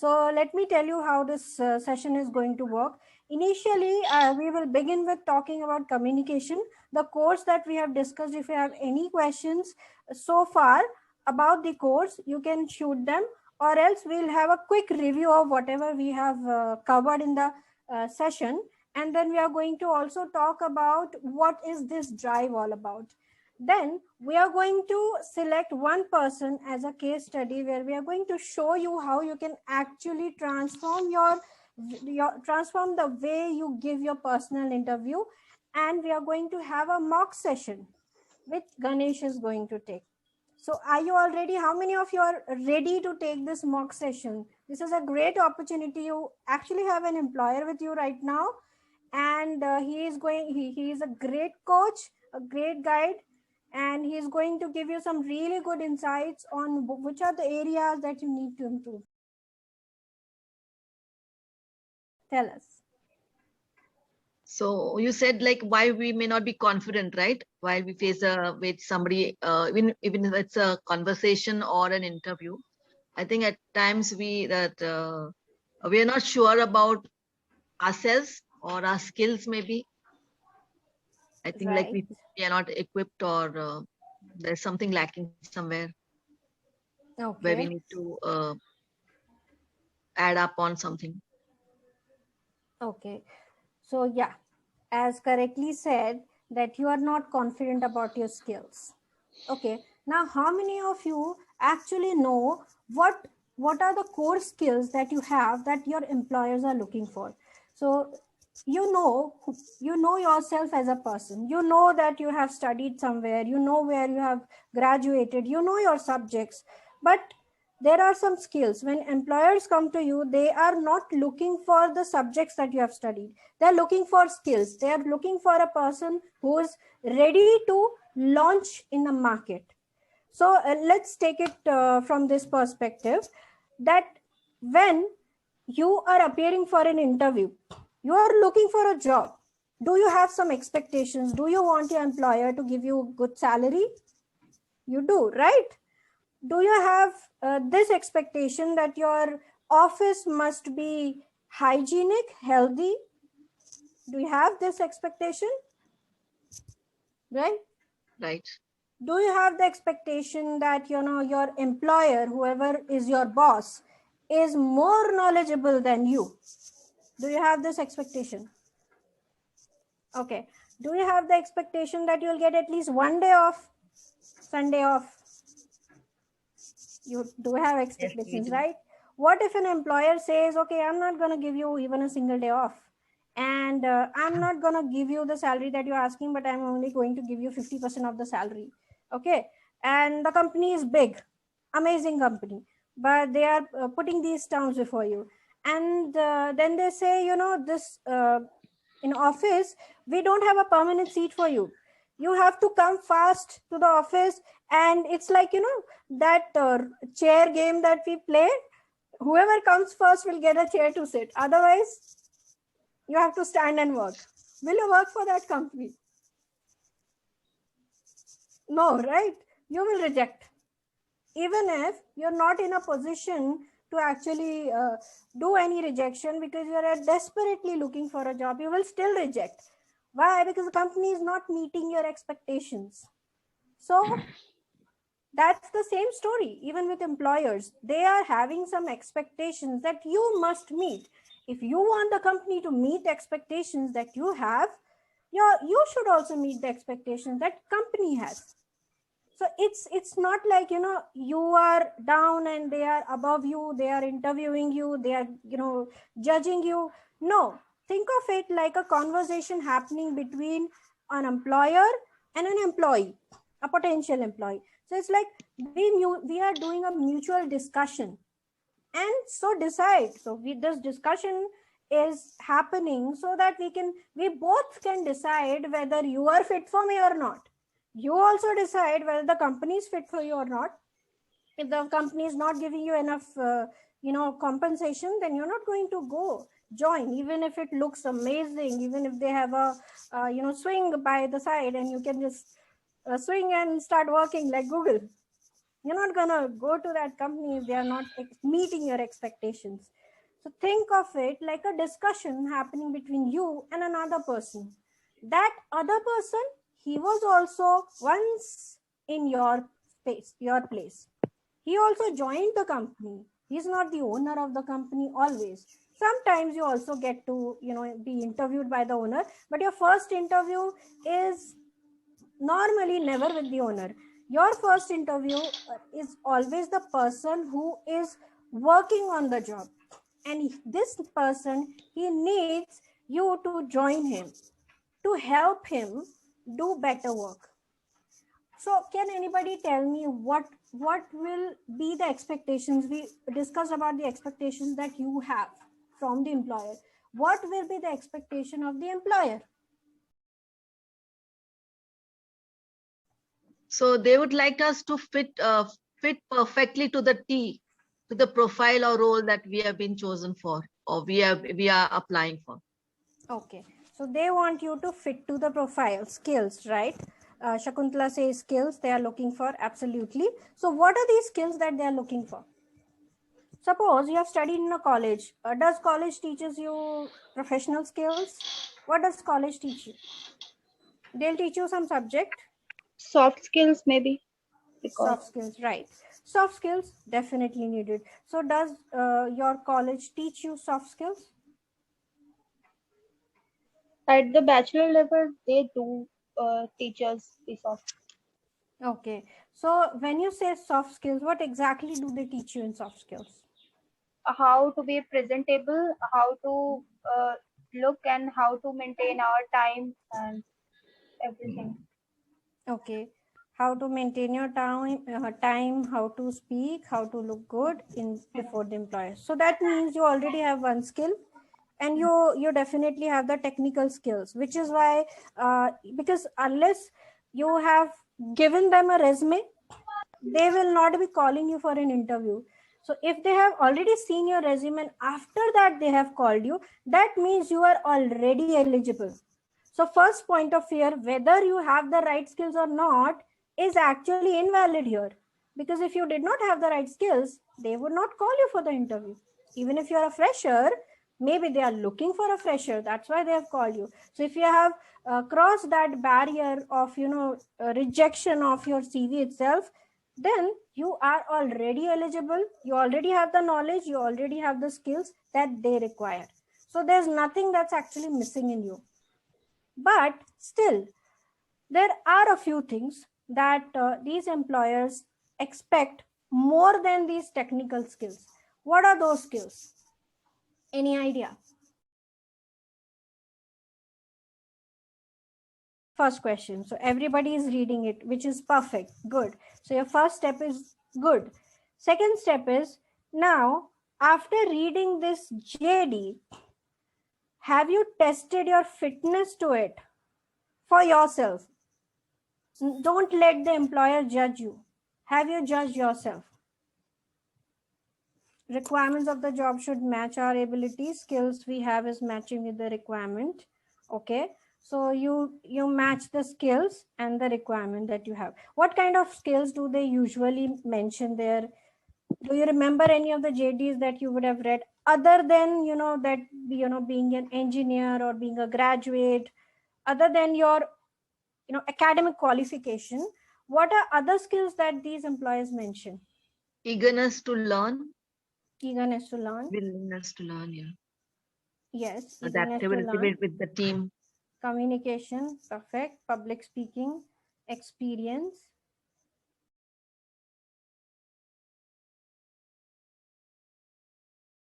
So let me tell you how this session is going to work. Initially, we will begin with talking about communication, the course that we have discussed. If you have any questions so far about the course, you can shoot them, or else we'll have a quick review of whatever we have covered in the session. And then we are going to also talk about what is this drive all about. Then we are going to select one person as a case study where we are going to show you how you can actually transform transform the way you give your personal interview. And we are going to have a mock session which Ganesh is going to take. So are you all ready? How many of you are ready to take this mock session? This is a great opportunity. You actually have an employer with you right now, and he is a great coach, a great guide, and he is going to give you some really good insights on which are the areas that you need to improve. Tell us. So you said like why we may not be confident, right? While we face with somebody, even if it's a conversation or an interview. I think at times we are not sure about ourselves or our skills. Maybe I think like Right. we are not equipped, or there's something lacking somewhere where we Okay. need to add up on something. Okay. So yeah, as correctly said, that you are not confident about your skills. Okay. Now, how many of you actually know what are the core skills that you have that your employers are looking for? So you know yourself as a person. You know that you have studied somewhere. You know where you have graduated. You know your subjects, but there are some skills. When employers come to you, they are not looking for the subjects that you have studied. They're looking for skills. They are looking for a person who is ready to launch in the market. So let's take it from this perspective, that when you are appearing for an interview, you are looking for a job. Do you have some expectations? Do you want your employer to give you a good salary? You do, right? Do you have this expectation that your office must be hygienic, healthy? Do you have this expectation? Right? Right. Do you have the expectation that your employer, whoever is your boss, is more knowledgeable than you? Do you have this expectation? Okay. Do you have the expectation that you'll get at least one day off, Sunday off? You do have Yes, we expectations, do. right? What if an employer says, okay, I'm not going to give you even a single day off, and I'm not going to give you the salary that you're asking, but I'm only going to give you 50% of the salary. Okay. And the company is big, amazing company, but they are putting these terms before you. And then they say, this in office, we don't have a permanent seat for you. You have to come fast to the office. And it's like, that chair game that we play. Whoever comes first will get a chair to sit. Otherwise, you have to stand and work. Will you work for that company? No, right? You will reject. Even if you're not in a position to actually do any rejection because you're desperately looking for a job, you will still reject. Why? Because the company is not meeting your expectations. So that's the same story even with employers. They are having some expectations that you must meet. If you want the company to meet expectations that you have, you should also meet the expectations that company has. So it's not like you are down and they are above you, they are interviewing you, they are judging you. No, think of it like a conversation happening between an employer and an employee, a potential employee. So it's like we are doing a mutual discussion, and so decide. So this discussion is happening so that we both can decide whether you are fit for me or not. You also decide whether the company is fit for you or not. If the company is not giving you enough compensation, then you're not going to go join, even if it looks amazing, even if they have a swing by the side and you can just swing and start working like Google. You're not gonna go to that company if they are not meeting your expectations. So think of it like a discussion happening between you and another person. That other person, he was also once in your space, your place. He also joined the company. He's not the owner of the company always. Sometimes you also get to, be interviewed by the owner, but your first interview is normally never with the owner. Your first interview is always the person who is working on the job, and this person, he needs you to join him to help him do better work. So can anybody tell me what will be the expectations? We discussed about the expectations that you have from the employer. What will be the expectation of the employer? So they would like us to fit perfectly to the T, to the profile or role that we have been chosen for, or we are applying for. Okay, so they want you to fit to the profile, skills, right? Shakuntala says skills they are looking for, absolutely. So what are these skills that they are looking for? Suppose you have studied in a college. Does college teaches you professional skills? What does college teach you? They'll teach you some subject. Soft skills maybe, because Soft skills, right? Soft skills definitely needed. So does your college teach you soft skills? at the bachelor level they do teach us the soft, Okay, so when you say soft skills, what exactly do they teach you in soft skills? how to be presentable, how to look, and how to maintain our time and everything. Okay, how to maintain your time, how to speak, how to look good in before the employer. So that means you already have one skill, and you definitely have the technical skills, which is why because unless you have given them a resume, they will not be calling you for an interview. So if they have already seen your resume and after that they have called you, that means you are already eligible. So first point of fear, whether you have the right skills or not, is actually invalid here. Because if you did not have the right skills, they would not call you for the interview. Even if you're a fresher, maybe they are looking for a fresher. That's why they have called you. So if you have crossed that barrier of, rejection of your CV itself, then you are already eligible. You already have the knowledge. You already have the skills that they require. So there's nothing that's actually missing in you. But still, there are a few things that these employers expect more than these technical skills. What are those skills? Any idea? First question. So everybody is reading it, which is perfect. Good. So your first step is good. Second step is, now, after reading this JD, have you tested your fitness to it for yourself? Don't let the employer judge you. Have you judged yourself? Requirements of the job should match our abilities. Skills we have is matching with the requirement. Okay, so you match the skills and the requirement that you have. What kind of skills do they usually mention there? Do you remember any of the JDs that you would have read, other than that being an engineer or being a graduate, other than your academic qualification? What are other skills that these employers mention? Eagerness to learn, Eagerness to learn. willingness to learn, yeah. Yes, eagerness to Adaptability learn. with the team. Communication, perfect. Public speaking, experience.